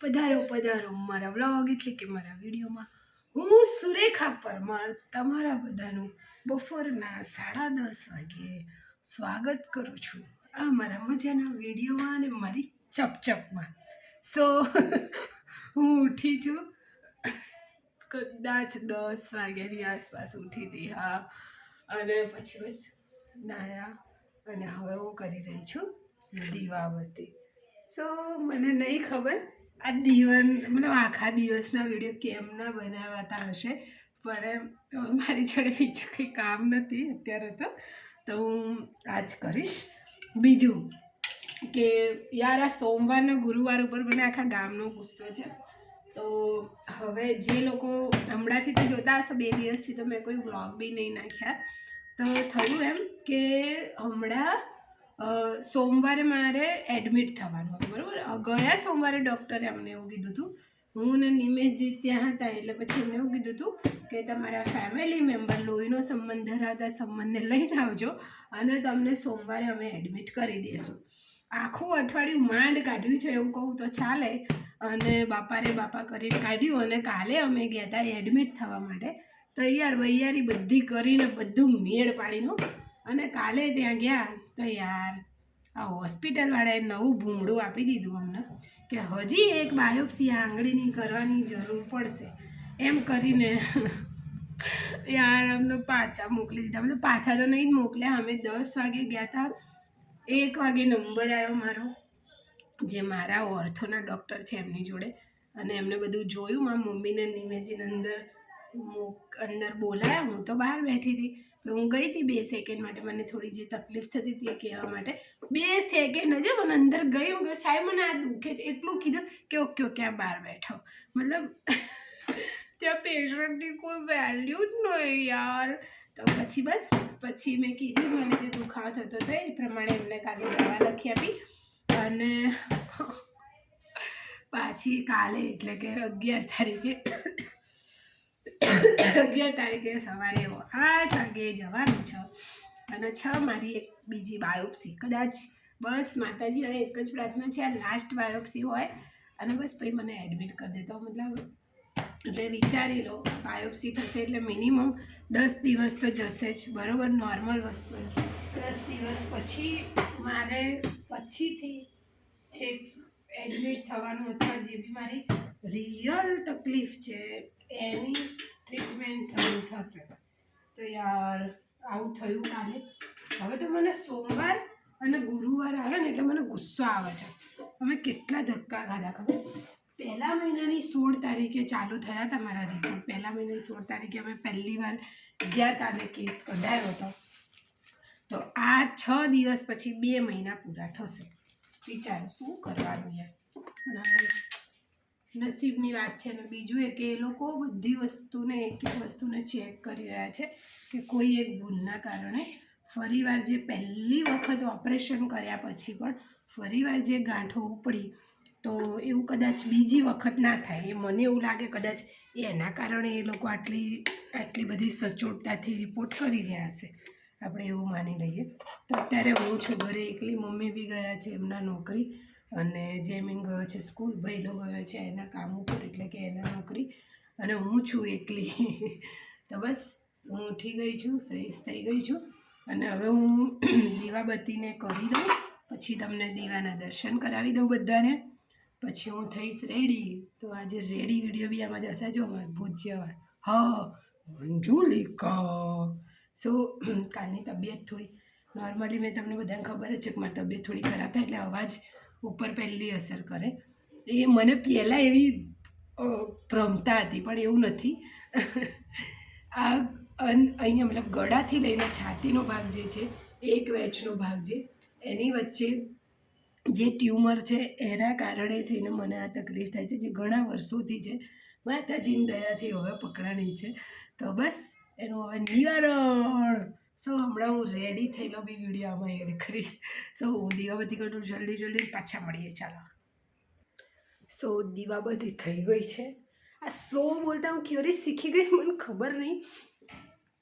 પધારો પધારો મારા વ્લોગ એટલે કે મારા વિડીયોમાં હું સુરેખા પરમાર તમારા બધાનું બપોરના 10:30 વાગ્યે સ્વાગત કરું છું આ મારા મજાના વિડીયોમાં અને મારી ચપચપમાં. સો હું ઉઠી છું કદાચ 10 વાગ્યાની આસપાસ ઉઠી હતી. હા, અને પછી બસ નાયા અને હવે હું કરી રહી છું દીવાબત્તી. સો મને નહીં ખબર આ મતલબ આખા દિવસના વિડીયો કેમ ના બનાવાતા હશે, પણ મારી જોડે બીજું કંઈ કામ નથી અત્યારે તો હું આજ કરીશ. બીજું કે યાર, આ સોમવાર ને ગુરુવાર ઉપર મને આખા ગામનો ગુસ્સો છે. તો હવે જે લોકો હમણાંથી તો જોતા હશો, 2 દિવસથી તો મેં કોઈ વ્લોગ બી નહીં નાખ્યા. તો થયું એમ કે હમણાં સોમવારે મારે એડમિટ થવાનું હતું, બરાબર. ગયા સોમવારે ડૉક્ટરે અમને એવું કીધું હતું. હું ને નિમેશજી ત્યાં હતા, એટલે પછી એમને એવું કીધું હતું કે તમારા ફેમિલી મેમ્બર લોહીનો સંબંધ ધરાવતા સંબંધને લઈને આવજો અને તમને સોમવારે અમે એડમિટ કરી દઈશું. આખું અઠવાડિયું માંડ કાઢ્યું છે એવું કહું તો ચાલે, અને બાપા કરીને કાઢ્યું. અને કાલે અમે ગયા હતા એડમિટ થવા માટે, તૈયાર વૈયારી બધી કરીને બધું મેળ પાડીનું. અને કાલે ત્યાં ગયા તો યાર, આ હોસ્પિટલવાળાએ નવું ભૂમડું આપી દીધું અમને કે હજી એક બાયોપ્સી આંગળીની કરવાની જરૂર પડશે એમ કરીને યાર અમને પાછા મોકલી દીધા. મતલબ પાછા તો નહીં જ મોકલ્યા. અમે 10 વાગે ગયા હતા, 1 વાગે નંબર આવ્યો મારો, જે મારા ઓર્થોના ડૉક્ટર છે એમની જોડે, અને એમને બધું જોયું. મારા મમ્મીને નિમેશજીને અંદર બોલાયા. હું તો બહાર બેઠી હતી. હું ગઈ હતી 2 સેકન્ડ માટે, મને થોડી જે તકલીફ થતી હતી એ કહેવા માટે. 2 સેકન્ડ જ મને અંદર ગઈ. હું કહ્યું સાહેબ મને આ દુખે છે, એટલું કીધું કે ઓકે આ બહાર બેઠો. મતલબ ત્યાં પેશન્ટની કોઈ વેલ્યુ જ નહીં યાર. તો પછી મેં કીધું મને જે દુખાવો થતો હતો એ પ્રમાણે એમને કાલે દવા લખી આપી. અને પાછી કાલે એટલે કે 11 તારીખે સવારે 8 વાગે જવાનું છે. અને 6 મારી એક બીજી બાયોપ્સી, કદાચ બસ માતાજી હવે એક જ પ્રાર્થના છે આ લાસ્ટ બાયોપ્સી હોય અને બસ પછી મને એડમિટ કરી દેતો. મતલબ એટલે વિચારી લો, બાયોપ્સી થશે એટલે મિનિમમ 10 દિવસ તો જશે જ, બરાબર. નોર્મલ વસ્તુ 10 દિવસ પછી મારે પછીથી છે એડમિટ થવાનું, અથવા જે બી મારી રિયલ તકલીફ છે એની ટ્રીટમેન્ટ શરૂ થશે. તો યાર આવું થયું કાલે. હવે તો મને સોમવાર અને ગુરુવાર આવે ને એટલે મને ગુસ્સો આવે છે. અમે કેટલા ધક્કા ખાધા ખબર. પહેલા મહિનાની 16 તારીખે ચાલુ થયા હતા મારા રિપોર્ટ. પહેલા મહિનાની 16 તારીખે અમે પહેલી વાર ગયા હતા અને કેસ કઢાયો હતો. તો આ 6 દિવસ પછી 2 મહિના પૂરા થશે. વિચારો શું કરવાનું યાર. નસીબની વાત છે. ને બીજું એ કે એ લોકો બધી વસ્તુને એક વસ્તુને ચેક કરી રહ્યા છે કે કોઈ એક ભૂલના કારણે ફરીવાર જે પહેલી વખત ઓપરેશન કર્યા પછી પણ ફરીવાર જે ગાંઠો ઉપડી તો એવું કદાચ બીજી વખત ના થાય. એ મને એવું લાગે કદાચ એના કારણે એ લોકો આટલી બધી સચોટતાથી રિપોર્ટ કરી રહ્યા હશે, આપણે એવું માની લઈએ. તો અત્યારે હું છું ઘરે એકલી. મમ્મી બી ગયા છે એમના નોકરી, અને જેમીન ગયો છે સ્કૂલ, ભૈલો ગયો છે એના કામ ઉપર એટલે કે એના નોકરી, અને હું છું એકલી. તો બસ હું ઉઠી ગઈ છું, ફ્રેશ થઈ ગઈ છું, અને હવે હું દીવાબત્તીને કરી દઉં, પછી તમને દીવાના દર્શન કરાવી દઉં બધાને, પછી હું થઈશ રેડી. તો આજે રેડી વિડીયો બી આમાં જશે. જો અમારે ભૂજ્યવાળ મંજુલિકા. સો કાલની તબિયત થોડી નોર્મલી, મેં તમને બધાને ખબર જ છે કે મારી તબિયત થોડી ખરાબ થાય એટલે અવાજ ઉપર પહેલી અસર કરે. એ મને પહેલાં એવી ભ્રમતા હતી, પણ એવું નથી. આ અહીંયા મતલબ ગળાથી લઈને છાતીનો ભાગ જે છે, એક વેચનો ભાગ છે, એની વચ્ચે જે ટ્યુમર છે એના કારણે થઈને મને આ તકલીફ થાય છે, જે ઘણા વર્ષોથી છે. માતાજીની દયાથી હવે પકડાણી છે. તો બસ એનું હવે નિવારણ. સો હમણાં હું રેડી થયેલો બી વિડીયો આમાં એડ કરીશ. સો હું દીવાબત્તી કરું જલ્દી પાછા મળીએ. ચાલો. સો દીવાબત્તી થઈ ગઈ છે. આ બોલતા હું કેવી રીતે શીખી ગઈ મને ખબર નહીં,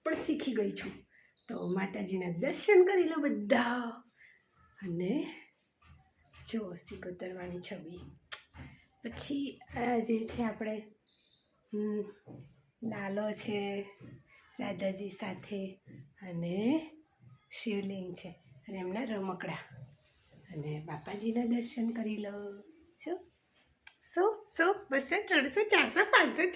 પણ શીખી ગઈ છું. તો માતાજીના દર્શન કરી લો બધા. અને જો સિકોતરવાની છબી પછી આ જે છે આપણે લાલો છે રાધાજી સાથે, અને શિવલિંગ છે, અને એમના રમકડા, અને બાપાજીના દર્શન કરી લો. શું 200, 300, 400, 500,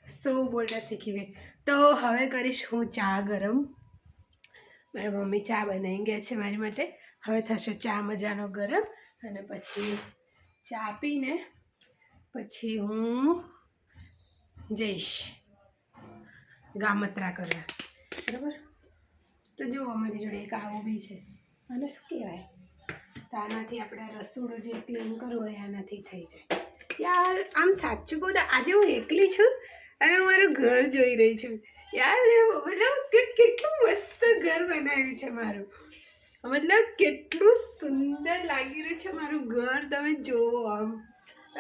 600 બોલતા શીખી ગઈ. તો હવે કરીશ હું ચા ગરમ. મારા મમ્મી ચા બનાવી ગયા છે મારી માટે. હવે થશે ચા મજાનો ગરમ, અને પછી ચા પીને પછી હું જઈશ ગામત્રા કરવા, બરાબર. તો જો અમારી જોડે એક આવું બી છે, અને શું કહેવાય, તો આનાથી આપણે રસોડું જે ક્લીન કરવું હોય આનાથી થઈ જાય. યાર આમ સાચું કહું તો આજે હું એકલી છું અને મારું ઘર જોઈ રહી છું. યાર મતલબ કેટલું મસ્ત ઘર બનાવ્યું છે મારું, મતલબ કેટલું સુંદર લાગી રહ્યું છે મારું ઘર. તમે જુઓ,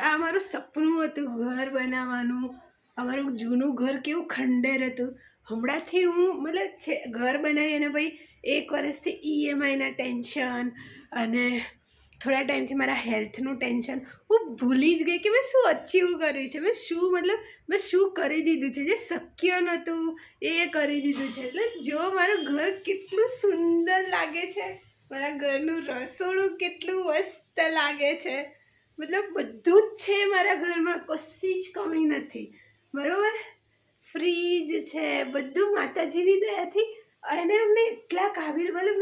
આ મારું સપનું હતું ઘર બનાવવાનું. અમારું જૂનું ઘર કેવું ખંડેર હતું. હમણાંથી હું મતલબ છે ઘર બનાવી, અને ભાઈ 1 વર્ષથી EMIના ટેન્શન, અને થોડા ટાઈમથી મારા હેલ્થનું ટેન્શન, હું ભૂલી જ ગઈ કે મેં શું અચીવ કર્યું છે, મેં શું કરી દીધું છે. જે શક્ય નહોતું એ કરી દીધું છે. એટલે જો મારું ઘર કેટલું સુંદર લાગે છે, મારા ઘરનું રસોડું કેટલું મસ્ત લાગે છે, મતલબ બધું જ છે મારા ઘરમાં, કશી જ કમી નથી, બરાબર. ફ્રીજ છે, બધું માતાજીની દયાથી. અને અમને એટલા કાબિલ, મતલબ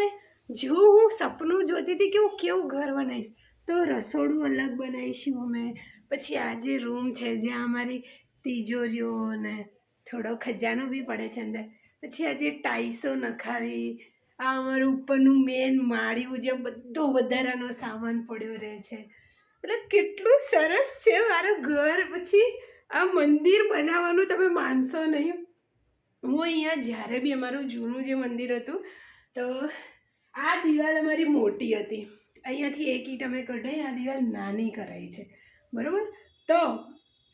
જો હું સપનું જોતી હતી કે હું કેવું ઘર બનાવીશ, તો રસોડું અલગ બનાવીશું અમે. પછી આ જે રૂમ છે જ્યાં અમારી તિજોરીઓ ને થોડો ખજાનો બી પડે છે અંદર. પછી આ જે ટાઈસો નખાવી, આ અમારું ઉપરનું મેન માળિયું જ્યાં બધો વધારાનો સામાન પડ્યો રહે છે, એટલે કેટલું સરસ છે મારું ઘર. પછી આ મંદિર બનાવવાનું તમે માનશો નહીં, હું અહીંયા જ્યારે બી અમારું જૂનું જે મંદિર હતું, તો આ દિવાલ અમારી મોટી હતી, અહીંયાથી એક ઈંટ અમે કઢાઈ, આ દિવાલ નાની કરાઈ છે, બરાબર. તો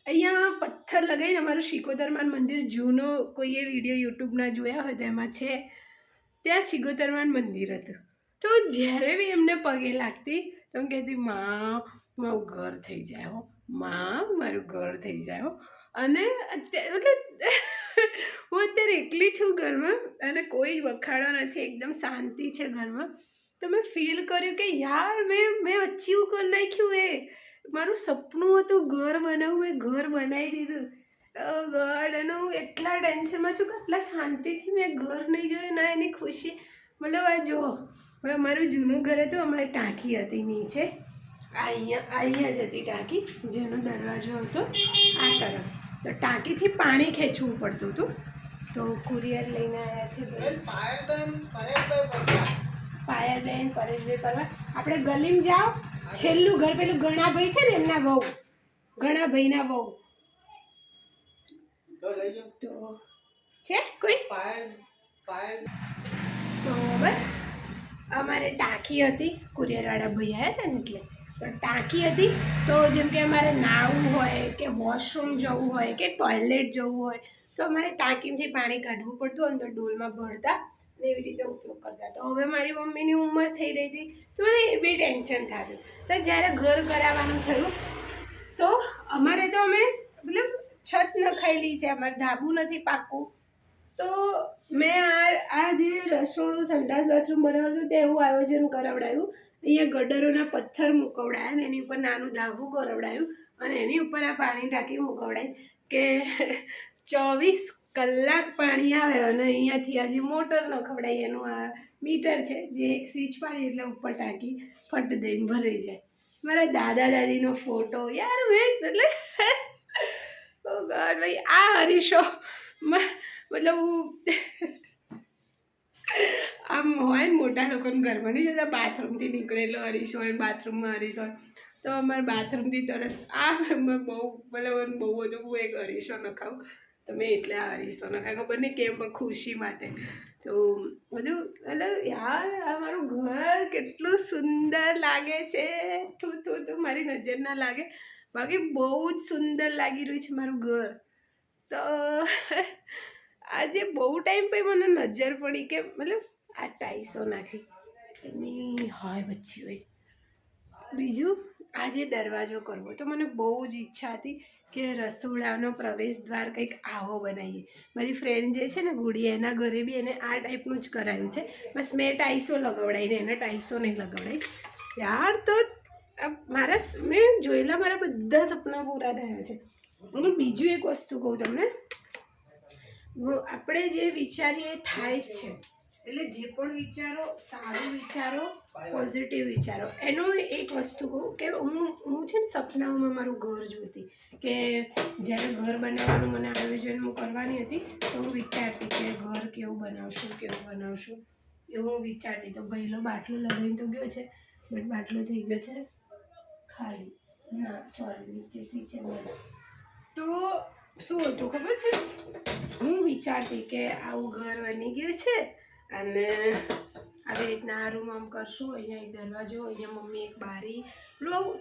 અહીંયા પથ્થર લગાવીને અમારું શિકોતરમાન મંદિર જૂનો, કોઈએ વિડીયો યુટ્યુબના જોયા હોય તો એમાં છે, ત્યાં શિકોતરમાન મંદિર હતું. તો જ્યારે બી એમને પગે લાગતી તો હું કહેતી, માં મારું ઘર થઈ જાય હો, માં મારું ઘર થઈ જાય હો. અને મતલબ હું અત્યારે એકલી છું ઘરમાં, અને કોઈ વખાડો નથી, એકદમ શાંતિ છે ઘરમાં. તો મેં ફીલ કર્યું કે યાર મેં અચીવ કરી નાખ્યું. એ મારું સપનું હતું ઘર બનાવવું, મેં ઘર બનાવી દીધું. ગોડ, અને હું એટલા ટેન્શનમાં છું કે આટલા શાંતિથી મેં ઘર નહીં જોયું ના, એની ખુશી. મતલબ આ જુઓ, અમારું જૂનું ઘર હતું, અમારી ટાંકી હતી નીચે, અહીંયા જ હતી ટાંકી, જેનો દરવાજો હતો આ તરફ. તો ટાંકીથી પાણી ખેંચવું પડતું હતું. તો કુરિયર લઈને આવ્યા છે પાયલબેન, પરેશભાઈ પરમાર. આપણે ગલીમાં જાઓ, છેલ્લું ઘર પેલું ગણાભાઈ છે ને, એમના વહુ, ગણાભાઈના વહુ. તો છે કોઈ તો બસ અમારે ટાંકી હતી, કુરિયરવાળા ભાઈ આવ્યા હતા ને એટલે. તો ટાંકી હતી, તો જેમ કે અમારે નાહવું હોય કે વોશરૂમ જવું હોય કે ટોયલેટ જવું હોય, તો અમારે ટાંકીમાંથી પાણી કાઢવું પડતું, અંદર ડોલમાં ભરતા અને એવી રીતે ઉપયોગ કરતા. તો હવે મારી મમ્મીની ઉંમર થઈ રહી હતી, તો મને એ બી ટેન્શન થતું. તો જ્યારે ઘર કરાવવાનું થયું, તો અમારે તો અમે મતલબ છત નખાયેલી છે, અમારે ધાબુ નથી પાક્કું. તો મેં આ જે રસોડું, સંડાસ, બાથરૂમ બનાવવાનું હતું તેવું આયોજન કરાવડાયું. અહીંયા ગટરોના પથ્થર મૂકવડાયા, અને એની ઉપર નાનું ધાબુ કરાવડાયું, અને એની ઉપર આ પાણી ટાંકી મૂકવડાવી કે 24 કલાક પાણી આવે. અને અહીંયાથી આ જે મોટર નખવડાવી, એનું આ મીટર છે, જે એક સ્વિચ પાડી એટલે ઉપર ટાંકી ફટ દઈને ભરાઈ જાય. મારા દાદા દાદીનો ફોટો, યાર મેં એટલે ઓ ગોડ ભાઈ, આ હરીશો મતલબ આમ હોય ને મોટા લોકોના ઘરમાં નહીં જતા, બાથરૂમથી નીકળેલો હરીશ હોય, બાથરૂમમાં હરીશ હોય. તો અમારા બાથરૂમથી તરત બહુ મતલબ બહુ બધું હું એક હરીશો નખાવું, તો મેં એટલે આ હરીશો નખાય, ખબર નહીં કેમ, પણ ખુશી માટે. તો બધું મતલબ યાર આ મારું ઘર કેટલું સુંદર લાગે છે. તું મારી નજર ના લાગે, બાકી બહુ જ સુંદર લાગી રહ્યું છે મારું ઘર. તો આજે બહુ ટાઈમ પછી મને નજર પડી કે મતલબ આ ટાઈસો નાખી એની હોય બચ્ચી હોય. બીજું આજે દરવાજો કરવો તો મને બહુ જ ઈચ્છા હતી કે રસોડાનો પ્રવેશ દ્વાર કંઈક આવો બનાવીએ. મારી ફ્રેન્ડ જે છે ને ગુડી, એના ઘરે બી એને આ ટાઈપનું જ કરાયું છે. બસ મેં ટાઈસો લગાવડાવીને એને ટાઈસો નહીં લગાવડાવી યાર. તો મેં જોયેલા મારા બધા સપના પૂરા થયા છે. અને બીજું એક વસ્તુ કહું તમને, આપણે જે વિચારીએ થાય જ છે. એટલે જે પણ વિચારો, સારું વિચારો, પોઝિટિવ વિચારો. એનો એક વસ્તુ કહું કે હું છે ને સપનાઓમાં મારું ઘર જોતી, કે જ્યારે ઘર બનાવવાનું મને આયોજન હું કરવાની હતી તો હું વિચારતી કે ઘર કેવું બનાવશું એવું હું વિચારતી. તો પહેલો બાટલો લગાવીને તો ગયો છે, બટ બાટલો થઈ ગયો છે ખાલી. ના સોરી, નીચેથી છે બસ. તો શું હતું ખબર છે, હું વિચારતી કે આવું ઘર બની ગયું છે અને આવી રીતના આ રૂમ આમ કરશું, અહીંયા એક દરવાજો, અહીંયા મમ્મી એક બારી.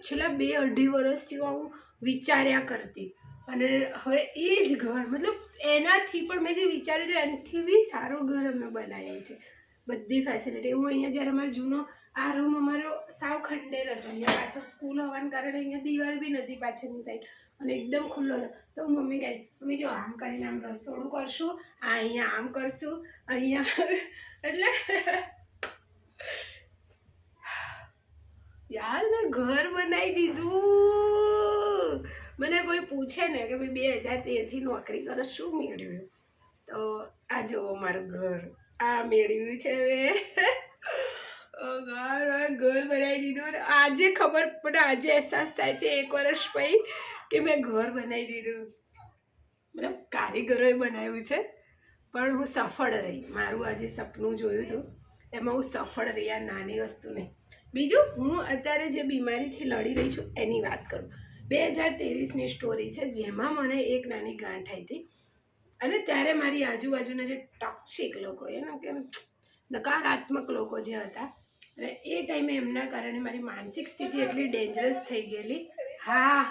છેલ્લા 2-2.5 વર્ષથી આવું વિચાર્યા કરતી. અને હવે એ જ ઘર, મતલબ એનાથી પણ મેં જે વિચાર્યું છે એનાથી બી સારું ઘર અમે બનાવીએ છીએ. બધી ફેસિલિટી. હું અહીંયા જ્યારે અમારો જૂનો આ રૂમ અમારો સાવ ખંડેર હતો, અહીંયા પાછળ સ્કૂલ હોવાને કારણે અહીંયા દિવાલ બી નથી પાછળની સાઈડ, અને એકદમ ખુલ્લો હતો. તો મમ્મી કહે, મમ્મી જો આમ કરીને આમ રસોડું કરશું, અહીંયા આમ કરશું, અહીંયા એટલે યાર મેં ઘર બનાવી દીધું. મને કોઈ પૂછે ને કે ભાઈ 2013થી નોકરી કરો, શું મેળવ્યું? તો આ જુઓ મારું ઘર, આ મેળવ્યું છે મેં. ઘર બનાવી દીધું. આજે ખબર પડે, આજે અહેસાસ થાય છે 1 વર્ષ પછી કે મેં ઘર બનાવી દીધું. મતલબ કારીગરોએ બનાવ્યું છે પણ હું સફળ રહી. મારું આજે સપનું જોયું હતું એમાં હું સફળ રહી. આ નાની વસ્તુ નહીં. બીજું, હું અત્યારે જે બીમારીથી લડી રહી છું એની વાત કરું. 2023ની સ્ટોરી છે, જેમાં મને એક નાની ગાંઠ આવી હતી. અને ત્યારે મારી આજુબાજુના જે ટોક્સિક લોકો, એના કે નકારાત્મક લોકો જે હતા, અને એ ટાઈમે એમના કારણે મારી માનસિક સ્થિતિ એટલી ડેન્જરસ થઈ ગયેલી. હા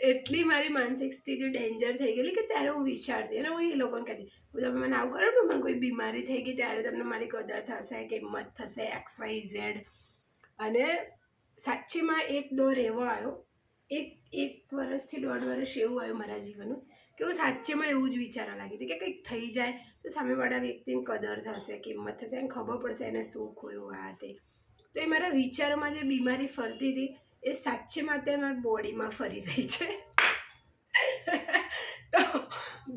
એટલી મારી માનસિક સ્થિતિ ડેન્જર થઈ ગયેલી કે ત્યારે હું વિચારતી, અને હું એ લોકોને કહેતી, તમે મને આવું કરો ને, મને કોઈ બીમારી થઈ ગઈ ત્યારે તમને મારી કદર થશે, કિંમત થશે, XYZ. અને સાચીમાં એક દોર એવો આવ્યો, એક વર્ષથી 1.5 વર્ષ એવું આવ્યું મારા જીવનનું કે હું સાચેમાં એવું જ વિચારવા લાગી હતી કે કંઈક થઈ જાય તો સામેવાળા વ્યક્તિની કદર થશે, કિંમત થશે, એને ખબર પડશે એને શું ખોયું આ તે. તો એ મારા વિચારોમાં જે બીમારી ફરતી હતી એ સાચેમાં તે મારા બોડીમાં ફરી રહી છે. તો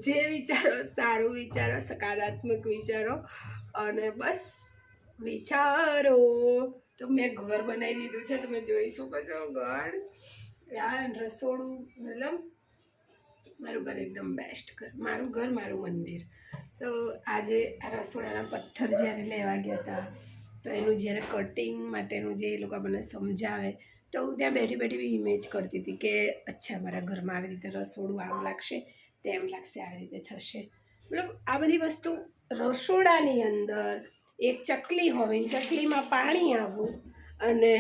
જે વિચારો, સારું વિચારો, સકારાત્મક વિચારો, અને બસ વિચારો. તો મેં ઘર બનાવી દીધું છે, તમે જોઈ શકો છો ઘર. યાર રસોડું, મતલબ મારું ઘર એકદમ બેસ્ટ ઘર, મારું ઘર મારું મંદિર. તો આજે આ રસોડાના પથ્થર જ્યારે લેવા ગયા હતા તો એનું જ્યારે કટિંગ માટેનું જે એ લોકો મને સમજાવે, તો હું ત્યાં બેઠી બેઠી બી ઇમેજ કરતી હતી કે અચ્છા મારા ઘરમાં આવી રીતે રસોડું આમ લાગશે, તેમ લાગશે, આવી રીતે થશે. મતલબ આ બધી વસ્તુ રસોડાની અંદર એક ચકલી હોવી, ચકલીમાં પાણી આવવું, અને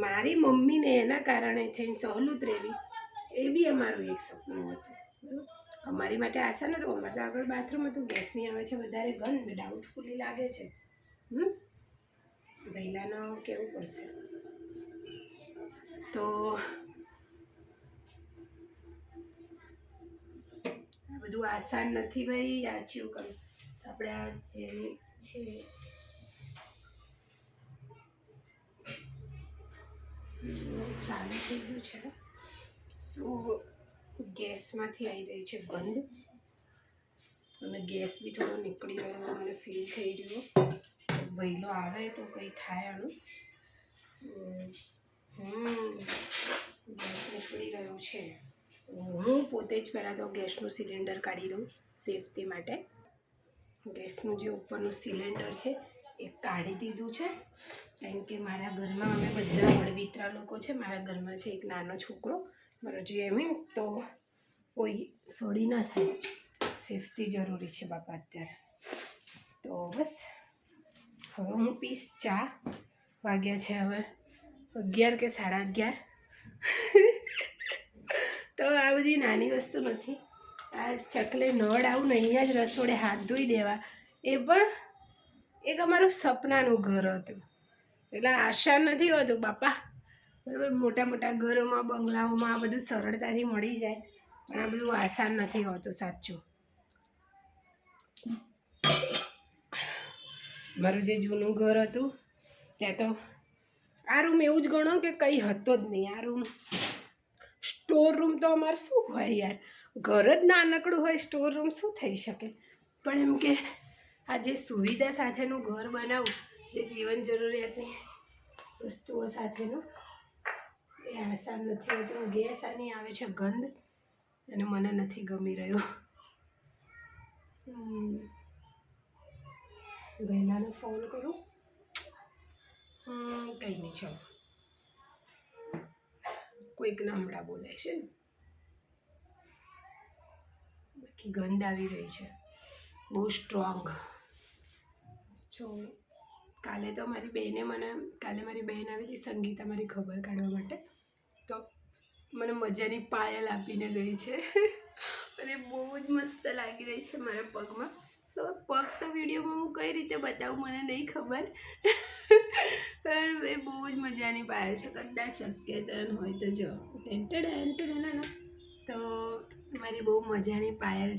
મારી મમ્મીને એના કારણે થઈને સહલુત રહેવી, એ બી અમારું એક સપનું હતું. અમારી માટે આશા નહોતું. અમારે તો આગળ બાથરૂમ હતું, ગેસની આવે છે વધારે ગંધ, ડાઉટફુલી લાગે છે. પહેલાંનો કેવું પડશે. તો આ બધું આસાન નથી ભાઈ, અચીવ કરવું. આપણે આ જે છે ચાલુ થઈ ગયું છે. શું ગેસમાંથી આવી રહી છે ગંધ, અને ગેસ બી થોડો નીકળી રહ્યો મને ફીલ થઈ રહ્યો. ભઈલો આવે તો કંઈ થાય આનું. ગેસ નીકળી રહ્યો છે. હું પોતે જ પહેલાં તો ગેસનું સિલિન્ડર કાઢી દઉં સેફટી માટે. ગેસનું જે ઉપરનું સિલિન્ડર છે એ કાઢી દીધું છે, કારણ કે મારા ઘરમાં અમે બધા વડવીતરા લોકો છે. મારા ઘરમાં છે એક નાનો છોકરો, મારો જેમીન, તો કોઈ સોડી ના થાય. સેફટી જરૂરી છે બાપા અત્યારે. તો બસ હવે હું પીસ ચા. વાગ્યા છે હવે 11 કે 11:30. તો આ બધી નાની વસ્તુ નથી. આ ચકલે નળ આવું ને અહીંયા જ રસોડે હાથ ધોઈ દેવા, એ પણ એક અમારું સપનાનું ઘર હતું. એટલે આસાન નથી હોતું બાપા, બરાબર. મોટા મોટા ઘરોમાં બંગલાઓમાં આ બધું સરળતાથી મળી જાય, પણ આ બધું આસાન નથી હોતું સાચું. મારું જે જૂનું ઘર હતું ત્યાં તો આ રૂમ એવું જ ગણો કે કંઈ હતો જ નહીં. આ રૂમ સ્ટોર રૂમ તો અમારે શું હોય યાર, ઘર જ નાનકડું હોય, સ્ટોર રૂમ શું થઈ શકે. પણ એમ કે આ જે સુવિધા સાથેનું ઘર બનાવું, જે જીવન જરૂરિયાતની વસ્તુઓ સાથેનું, એ આસાન નથી હોતું. ગેસ આની આવે છે ગંધ, અને મને નથી ગમી રહ્યું. બહેનાને ફોન કરું. કંઈ નહીં, ચાલો કોઈકને હમણાં બોલાય છે ને. બાકી ગંધ આવી રહી છે બહુ સ્ટ્રોંગ. જો કાલે તો મારી બહેને કાલે મારી બહેન આવી હતી સંગીતા, મારી ખબર કાઢવા માટે, તો મને મજાની પાયલ આપીને ગઈ છે અને બહુ જ મસ્ત લાગી રહી છે મારા પગમાં. તો પગ તો વિડીયોમાં હું કઈ રીતે બતાવું મને નહીં ખબર, પણ એ બહુ જ મજાની પાયલ છે. કદાચ શક્યતા હોય તો જો ટેન્ટેડ તો મારી બહુ મજાની પાયલ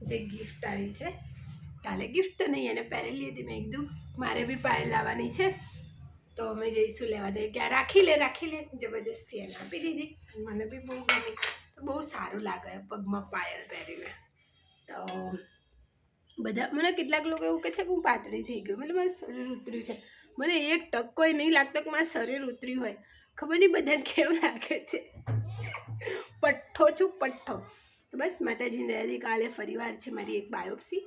જે ગિફ્ટ આવી છે. કાલે ગિફ્ટ તો નહીં, એને પહેરેલી હતી. મેં કીધું મારે બી પાયલ લાવવાની છે, તો અમે જઈશું લેવા. તો કે રાખી લે જબરજસ્તી એને આપી દીધી. મને બી બહુ ગમી, તો બહુ સારું લાગે પગમાં પાયલ પહેરીને. તો બધા મને કેટલાક લોકો એવું કહે છે કે હું પાતળી થઈ ગયું, મતલબ મારું શરીર ઉતર્યું છે. મને 1% નહીં લાગતો કે મારું શરીર ઉતર્યું હોય. ખબર નહીં બધાને કેવું લાગે છે, પઠ્ઠો છું પઠ્ઠો. તો બસ માતાજીની દયાથી કાલે ફરીવાર છે મારી એક બાયોપ્સી.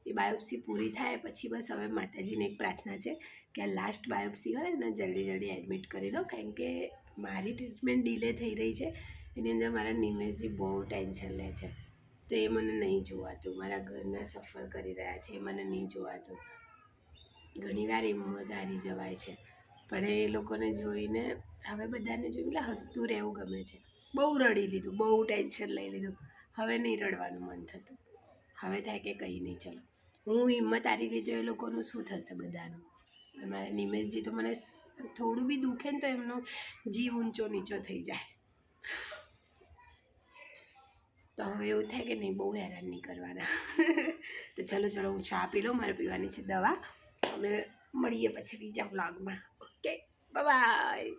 એ બાયોપ્સી પૂરી થાય પછી બસ હવે માતાજીને એક પ્રાર્થના છે કે આ લાસ્ટ બાયોપ્સી હોય ને જલ્દી એડમિટ કરી દો, કારણ કે મારી ટ્રીટમેન્ટ ડીલે થઈ રહી છે. એની અંદર મારા નિમેશજી બહુ ટેન્શન લે છે, તો એ મને નહીં જોવાતું. મારા ઘરના સફર કરી રહ્યા છે, એ મને નહીં જોવાતું. ઘણીવાર હિંમત હારી જવાય છે, પણ એ લોકોને જોઈને હવે બધાને જોઈને હસતું રહેવું ગમે છે. બહુ રડી લીધું, બહુ ટેન્શન લઈ લીધું, હવે નહીં રડવાનું મન થતું. હવે થાય કે કંઈ નહીં, ચલો હું હિંમત હારી ગઈ તો એ લોકોનું શું થશે બધાનું. મારા નિમેશજી તો મને થોડું બી દુખે ને તો એમનો જીવ ઊંચો નીચો થઈ જાય. તો હવે એવું થાય કે નહીં, બહુ હેરાન નહીં કરવાના. તો ચલો હું ચા પી લઉં, મારે પીવાની છે દવા. અમે મળીએ પછી બીજા વ્લોગમાં. Okay, by.